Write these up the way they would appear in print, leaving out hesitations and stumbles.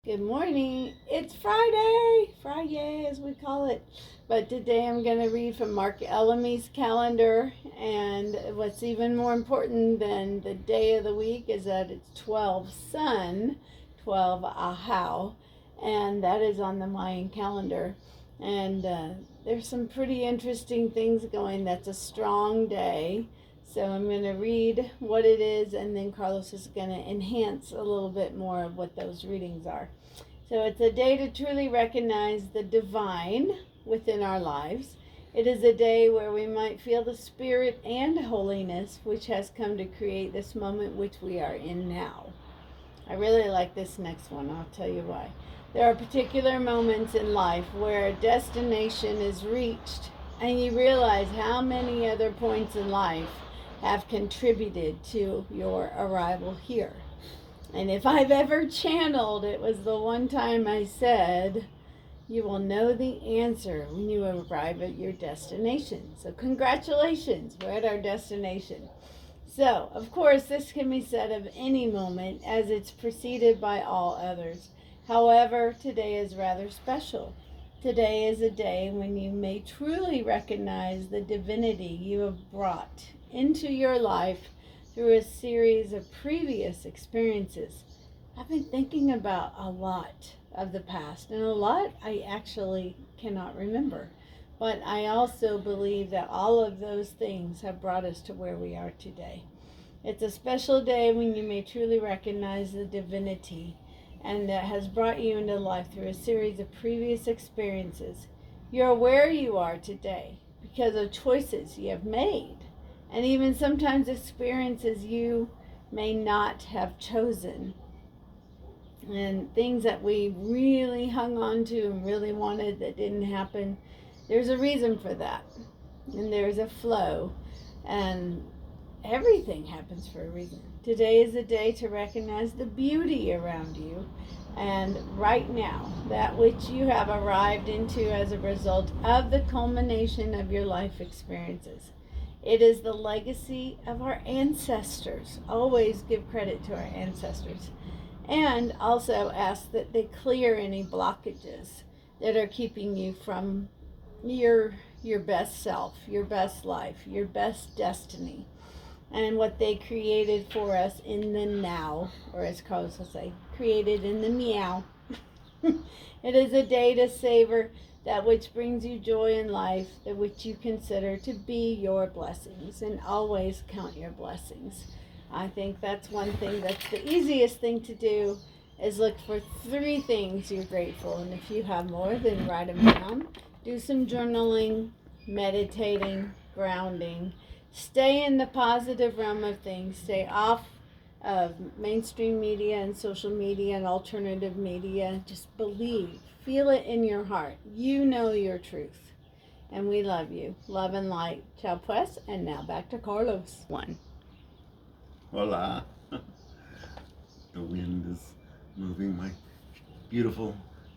Good morning. It's Friday as we call it. But today I'm going to read from Mark Ellamy's calendar. And what's even more important than the day of the week is that it's 12 Sun, 12 Ahau. And that is on the Mayan calendar. And there's some pretty interesting things going. That's a strong day. So I'm going to read what it is, and then Carlos is going to enhance a little bit more of what those readings are. So it's a day to truly recognize the divine within our lives. It is a day where we might feel the spirit and holiness which has come to create this moment which we are in now. I really like this next one. I'll tell you why. There are particular moments in life where a destination is reached and you realize how many other points in life have contributed to your arrival here. And if I've ever channeled, it was the one time I said, you will know the answer when you arrive at your destination. So congratulations, we're at our destination. So, of course, this can be said of any moment as it's preceded by all others. However, today is rather special. Today is a day when you may truly recognize the divinity you have brought into your life through a series of previous experiences. I've been thinking about a lot of the past, and a lot I actually cannot remember. But I also believe that all of those things have brought us to where we are today. It's a special day when you may truly recognize the divinity and that has brought you into life through a series of previous experiences. You're where you are today because of choices you have made, and even sometimes experiences you may not have chosen, and things that we really hung on to and really wanted that didn't happen. There's a reason for that, and there's a flow, and everything happens for a reason. Today is a day to recognize the beauty around you, and right now, that which you have arrived into as a result of the culmination of your life experiences. It is the legacy of our ancestors. Always give credit to our ancestors. And also ask that they clear any blockages that are keeping you from your best self, your best life, your best destiny, and what they created for us in the now, or as Carlos will say, created in the meow. It is a day to savor that which brings you joy in life, that which you consider to be your blessings, and always count your blessings. I think that's one thing that's the easiest thing to do, is look for 3 things you're grateful. And if you have more, then write them down. Do some journaling, meditating, grounding. Stay in the positive realm of things. Stay off of mainstream media and social media and alternative media. Just believe. Feel it in your heart. You know your truth. And we love you. Love and light. Ciao pues. And now back to Carlos. 1. Hola. The wind is moving my beautiful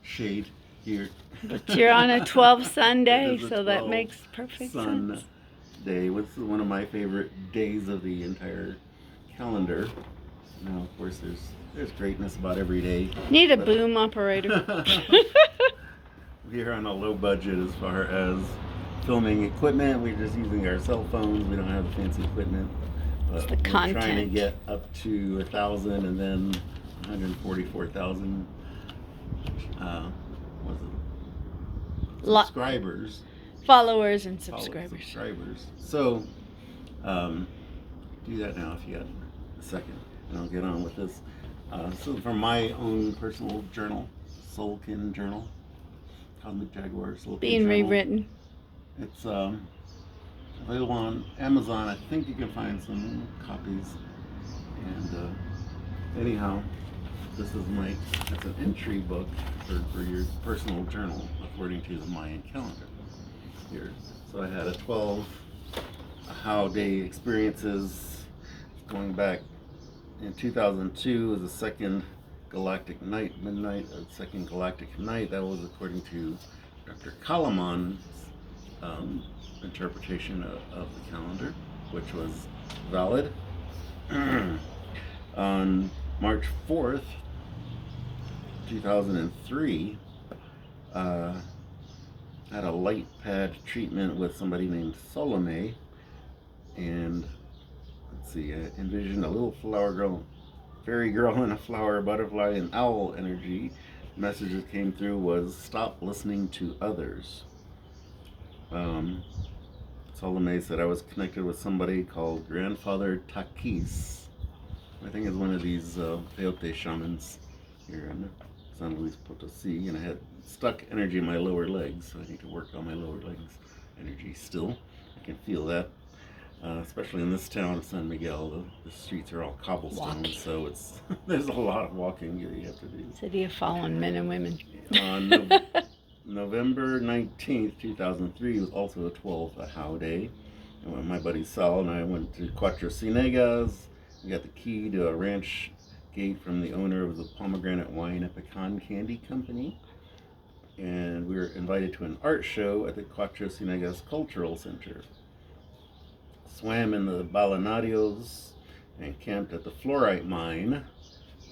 shade here. But you're on a 12 Sunday, It is a so that 12 makes perfect sun sense. day. It's one of my favorite days of the entire calendar. Now, of course, there's greatness about every day. Need a boom operator. We're on a low budget as far as filming equipment. We're just using our cell phones. We don't have the fancy equipment. It's the We're content. trying to get up to 1,000 and then 144,000 subscribers. Followers and subscribers. So do that now if you got a second, and I'll get on with this. So from my own personal journal, Soulkin Journal, Cosmic Jaguar Soulkin Being Journal. rewritten. It's available on Amazon. I think you can find some copies. And anyhow, this is it's an entry book for your personal journal according to the Mayan calendar here. So I had a 12 Ahau day experiences going back in 2002 was the second galactic night, midnight, second galactic night. That was according to Dr. Kalaman's interpretation of the calendar, which was valid. On March 4th, 2003, had a light pad treatment with somebody named Salome, and let's see, I envisioned a little flower girl, fairy girl in a flower, butterfly, and owl energy. Message that came through was stop listening to others. Salome said I was connected with somebody called Grandfather Takis. I think it's one of these peyote shamans here in San Luis Potosi, and I had stuck energy in my lower legs, so I need to work on my lower legs energy still. I can feel that, especially in this town of San Miguel. The streets are all cobblestone, so it's there's a lot of walking you have to do. City of fallen men and women. On November 19th, 2003 was also a 12 Ahau day. And when my buddy Sal and I went to Cuatro Cinegas, we got the key to a ranch gate from the owner of the Pomegranate Wine and Pecan Candy Company. And we were invited to an art show at the Cuatro Cinegas Cultural Center. Swam in the Balanarios and camped at the fluorite mine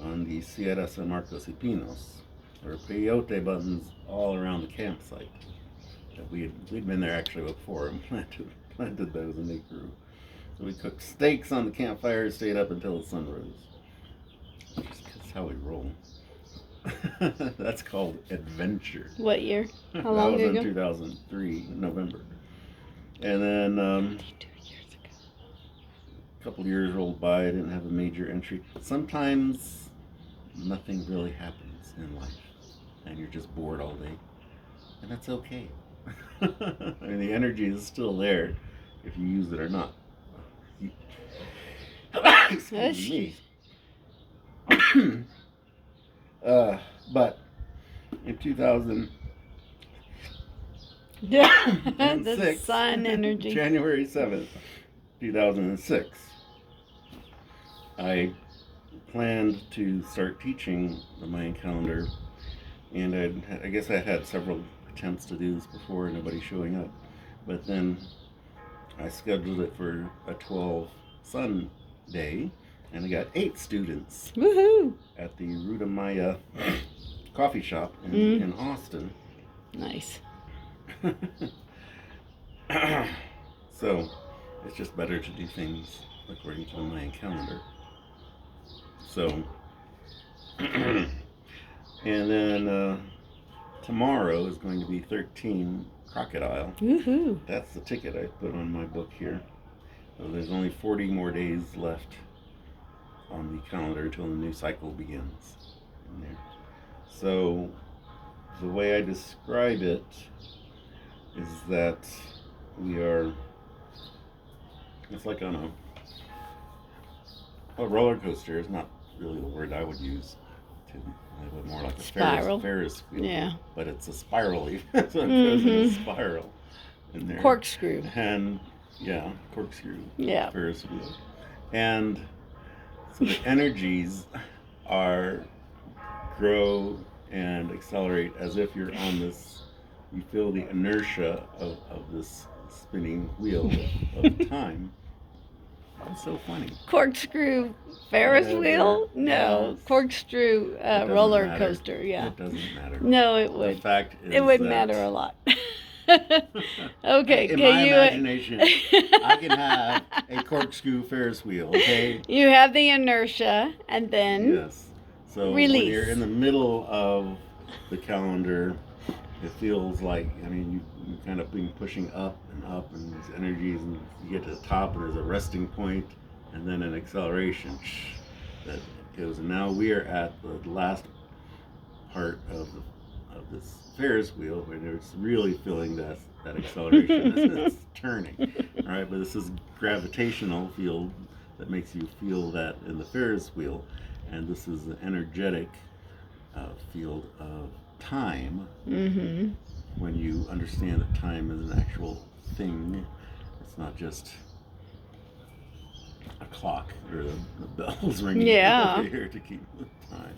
on the Sierra San Marcos y Pinos. There were peyote buttons all around the campsite. We'd been there actually before and planted those, and they grew. So we cooked steaks on the campfire and stayed up until the sun rose. That's how we roll. That's called adventure. What year? How long ago? That was in 2003, November. And then 52 years ago. a couple years rolled by. I didn't have a major entry. Sometimes nothing really happens in life, and you're just bored all day, and that's okay. I mean, the energy is still there if you use it or not. Excuse me. But in 2006, The sun energy. January 7th, 2006, I planned to start teaching the Mayan calendar, and I guess I had several attempts to do this before, nobody showing up, but then I scheduled it for a 12 sun day, and I got 8 students. Woohoo! At the Ruta Maya coffee shop in Austin. Nice. So it's just better to do things according to the Mayan calendar. So, and then tomorrow is going to be 13 Crocodile. Woohoo! That's the ticket I put on my book here. So there's only 40 more days left on the calendar until the new cycle begins in there. So the way I describe it is that it's like on a roller coaster is not really the word I would use. More like a Spiral. Ferris wheel. Yeah. But it's a spirally, so it goes in a spiral in there. Corkscrew. And yeah, corkscrew. Yeah. Ferris wheel. And so the energies grow and accelerate as if you're on this, you feel the inertia of this spinning wheel of time. It's so funny. Corkscrew Ferris wheel? No. Corkscrew roller coaster, yeah. It doesn't matter. No, it would. The fact is it would that matter a lot. Okay, in my imagination, I can have a corkscrew Ferris wheel, okay? You have the inertia, and then Yes. So release. when you're in the middle of the calendar, it feels like, I mean, you kind of been pushing up, and these energies, and you get to the top, and there's a resting point, and then an acceleration that goes. And now we are at the last part of this Ferris wheel, where it's really feeling that acceleration as it's turning. All right, but this is gravitational field that makes you feel that in the Ferris wheel, and this is the energetic field of time. Mm-hmm. When you understand that time is an actual thing, it's not just a clock or the bells ringing over here to keep the time.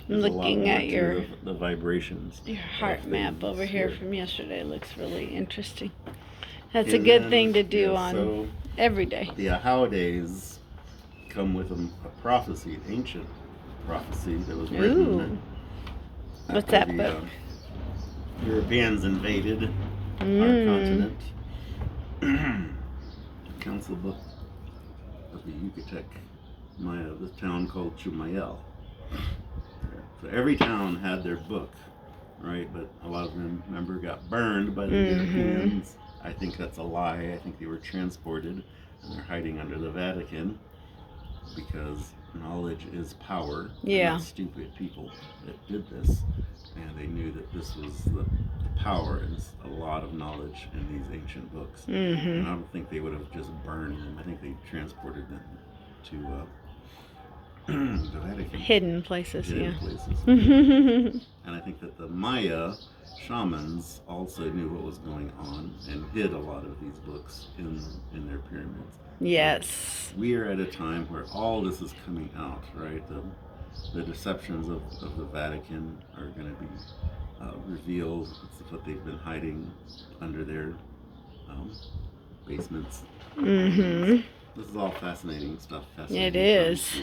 There's Looking at your the vibrations. Your heart map over here from yesterday looks really interesting. That's a And good then, thing to do yeah, on so every day. the Ahau days come with a prophecy, an ancient prophecy that was written What's after that book? Europeans invaded our continent. Council book of the Yucatec Maya, the town called Chumayel. So every town had their book, right? But a lot of them, remember, got burned by the Europeans. I think that's a lie. I think they were transported and they're hiding under the Vatican because knowledge is power. Yeah. Not stupid people that did this, and they knew that this was the power and a lot of knowledge in these ancient books. And I don't think they would have just burned them. I think they transported them to the Vatican. Hidden places, Hidden yeah. places. And I think that the Maya shamans also knew what was going on and hid a lot of these books in their pyramids. Yes. So we are at a time where all this is coming out, right? The deceptions of the Vatican are going to be revealed. It's what they've been hiding under their basements. This is all fascinating stuff. It is.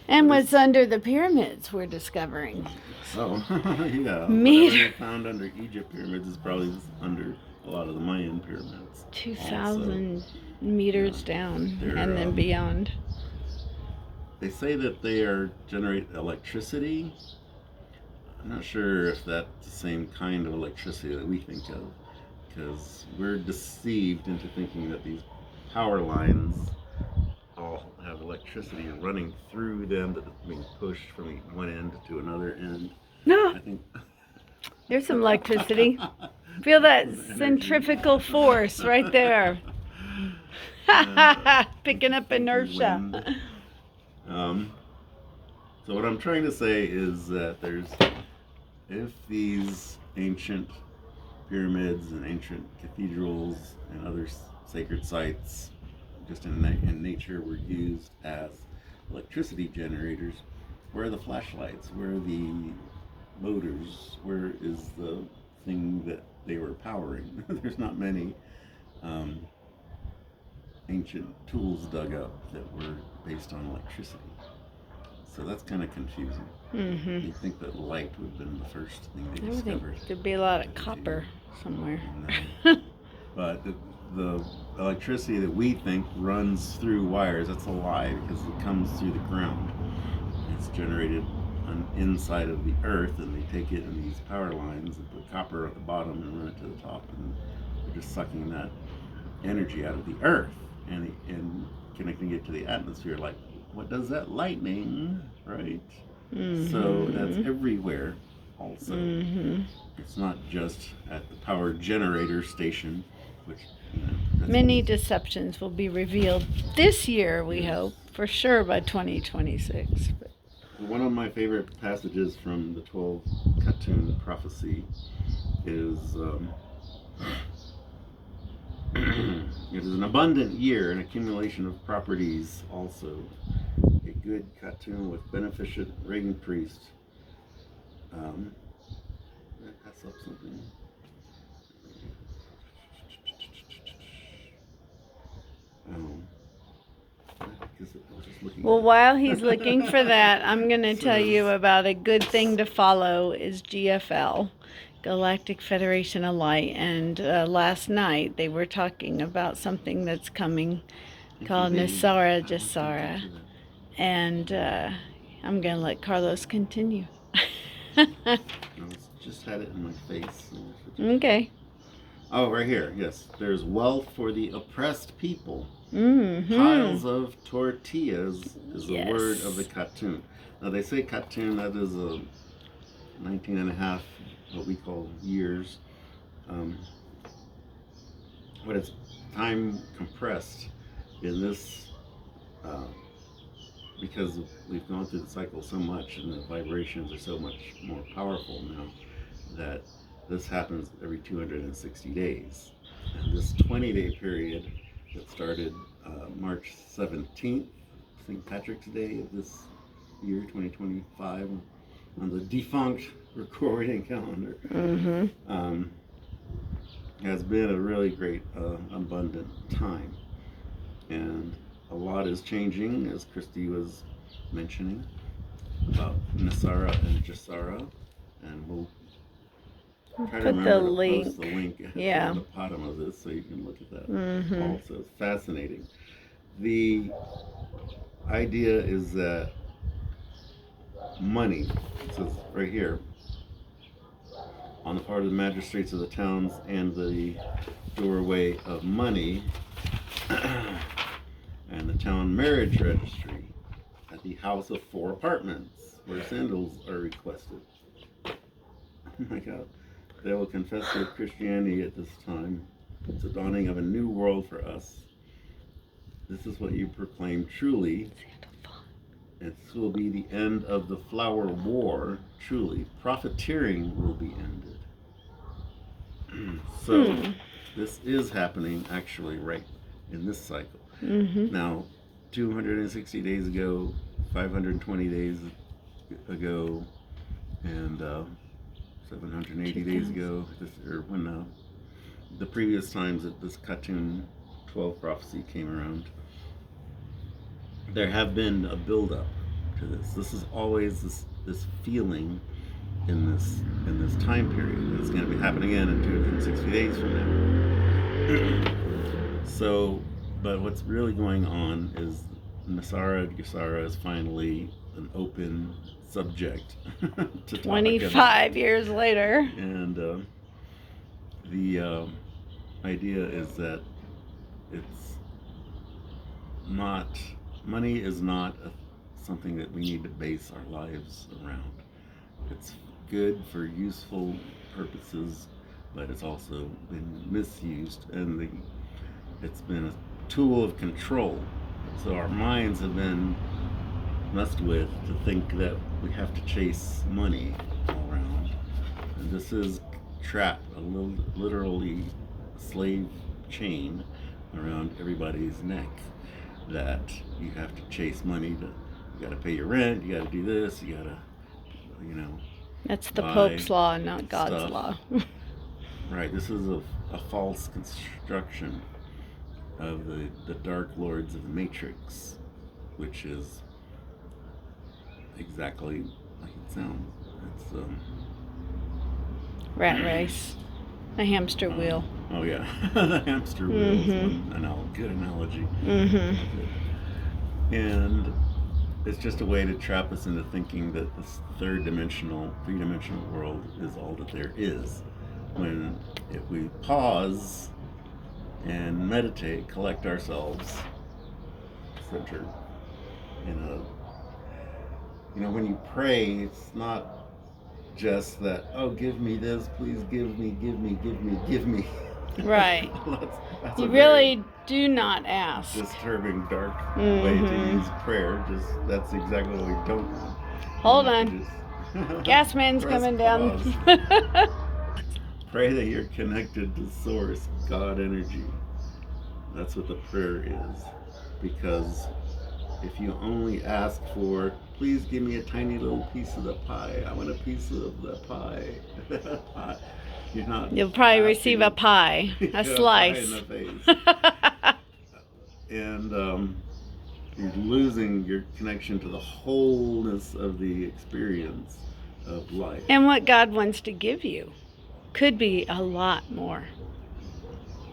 And what's under the pyramids we're discovering. Oh, yeah. Whatever found under Egypt pyramids is probably under a lot of the Mayan pyramids. 2,000 meters down and then beyond. They say that they generate electricity. I'm not sure if that's the same kind of electricity that we think of, because we're deceived into thinking that these power lines all have electricity running through them that are being pushed from one end to another end. No. I think There's some electricity. Feel that centrifugal force right there. Picking up inertia. So what I'm trying to say is that if these ancient pyramids and ancient cathedrals and other sacred sites just in nature were used as electricity generators, where are the flashlights? Where are the motors? Where is the thing that they were powering? There's not many ancient tools dug up that were based on electricity. So that's kind of confusing. You'd think that light would have been the first thing they discovered. There'd be a lot of copper somewhere. But the electricity that we think runs through wires, that's a lie, because it comes through the ground. It's generated inside of the earth, and they take it in these power lines and put copper at the bottom and run it to the top, and they're just sucking that energy out of the earth and connecting it to the atmosphere. Like, what does that? Lightning, right? So that's everywhere also. It's not just at the power generator station, which many deceptions will be revealed this year, we hope, for sure by 2026. One of my favorite passages from the 12 Katun prophecy is it is an abundant year, an accumulation of properties also, a good Katun with beneficent reign priest. Pass up something. Well, while he's looking for that, I'm going to tell you about a good thing to follow is GFL, Galactic Federation of Light. And last night they were talking about something that's coming called Nisara Jasara. And I'm going to let Carlos continue. I just had it in my face. Okay. Oh, right here. Yes. There's wealth for the oppressed people. Piles of tortillas is the word of the Katun. Now they say Katun, that is a 19 and a half, what we call years. But it's time compressed in this, because we've gone through the cycle so much and the vibrations are so much more powerful now that this happens every 260 days. And this 20-day period that started March 17th, St. Patrick's Day of this year, 2025, on the defunct Gregorian calendar, has been a really great, abundant time. And a lot is changing, as Christy was mentioning, about Nisara and Jasara, try to Put remember the to link. post the link Yeah. at the bottom of this so you can look at that. Mm-hmm. Also, it's fascinating. The idea is that money, it says right here, on the part of the magistrates of the towns and the doorway of money, and the town marriage registry at the house of 4 apartments where sandals are requested. Oh my God. They will confess their Christianity at this time. It's a dawning of a new world for us. This is what you proclaim truly. This will be the end of the flower war, truly. Profiteering will be ended. So, this is happening actually right in this cycle. Mm-hmm. Now, 260 days ago, 520 days ago, and 780 days ago, or when the previous times that this cartoon 12 prophecy came around, there have been a build-up to this. This is always this feeling in this time period. It's going to be happening again in 260 days from now. So, but what's really going on is Nasara Gesara is finally an open subject to talk 25 about. years later. And the idea is that it's not, money is not something that we need to base our lives around. It's good for useful purposes, but it's also been misused, and it's been a tool of control. So our minds have been messed with to think that we have to chase money all around. And this is literally a slave chain around everybody's neck, that you have to chase money. You got to pay your rent, you got to do this, you got to, That's the Pope's law, not God's stuff. law. Right, this is a false construction of the Dark Lords of the Matrix, which is exactly like it sounds. It's Rat race. A hamster wheel. Oh yeah, the hamster wheel is one good analogy. And it's just a way to trap us into thinking that this three-dimensional world is all that there is. When if we pause and meditate, collect ourselves centered when you pray, it's not just that, oh, give me this, please give me. Right. that's You really do not ask. Disturbing, dark way to use prayer. That's exactly what we don't want. Hold on. Gas man's coming down. Pray that you're connected to source, God energy. That's what the prayer is. Because if you only ask for, please give me a tiny little piece of the pie, I want a piece of the pie. You'll probably receive a pie, a slice. A pie in the face. And you're losing your connection to the wholeness of the experience of life. And what God wants to give you could be a lot more.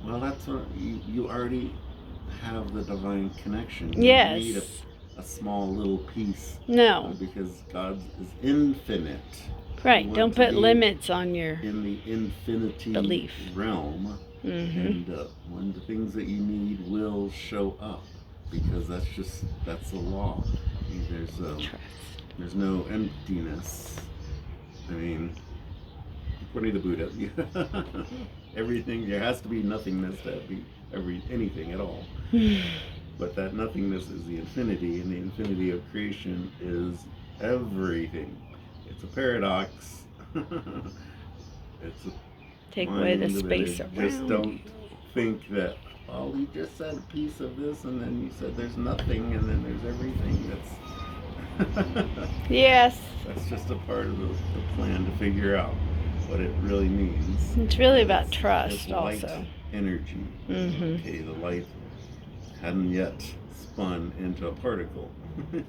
Well, that's what you already have, the divine connection. You yes. need a small little piece. No. Because God is infinite. Right. Don't put limits on your in the infinity belief realm. And when the things that you need will show up, because that's the law. There's no emptiness. I mean, according to Buddha, everything, there has to be nothingness to be anything at all. But that nothingness is the infinity, and the infinity of creation is everything. It's a paradox. It's a take away the space around. Just don't think that, well, you just said a piece of this, and then you said there's nothing, and then there's everything. Yes. That's just a part of the plan to figure out what it really means. It's really about trust, it's light also. Energy. Okay, the light hadn't yet spun into a particle.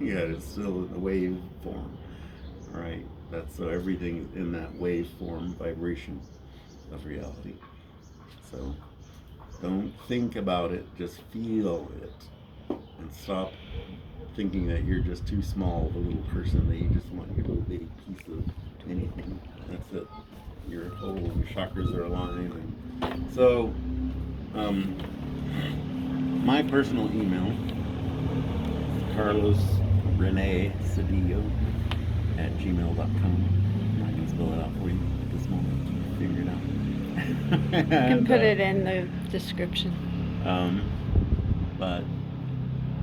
Yet it's still in the wave form. Right? So everything is in that wave form vibration. of reality. So don't think about it, just feel it. And stop thinking that you're just too small of a little person, that you just want your little bitty piece of anything. That's it. Your chakras are aligned. And so, my personal email is Carlos Rene Cedillo at gmail.com. I'm not going to spell it out for you at this moment. Figure it out. You can put it in the description. But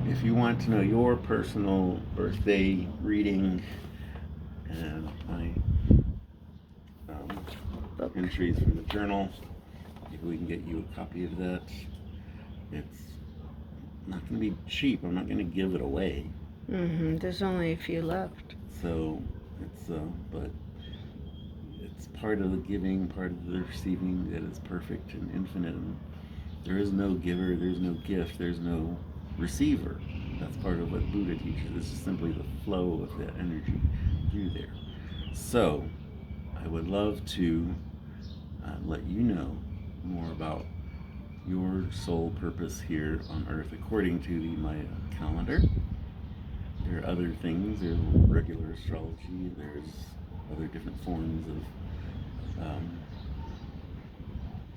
if you want to know your personal birthday reading and my entries from the journal, maybe we can get you a copy of that. It's not going to be cheap. I'm not going to give it away. There's only a few left. So it's but it's part of the giving, part of the receiving that is perfect and infinite. And there is no giver, there's no gift, there's no receiver. That's part of what Buddha teaches. It's just simply the flow of that energy through there. So I would love to let you know more about your soul purpose here on Earth according to the Maya calendar. There are other things. There's regular astrology. There's other different forms of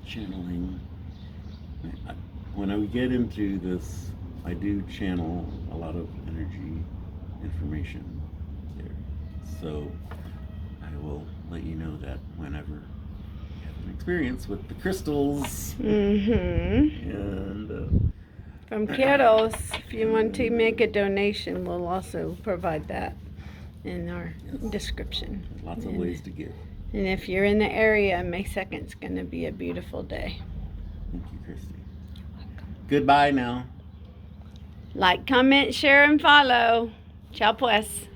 channeling. When I get into this, I do channel a lot of energy information there. So I will let you know that whenever I have an experience with the crystals. And from Keros, if you want to make a donation, we'll also provide that in our description. Lots of ways to give. And if you're in the area, May 2nd is going to be a beautiful day. Thank you, Christy. Goodbye now. Like, comment, share, and follow. Ciao pues.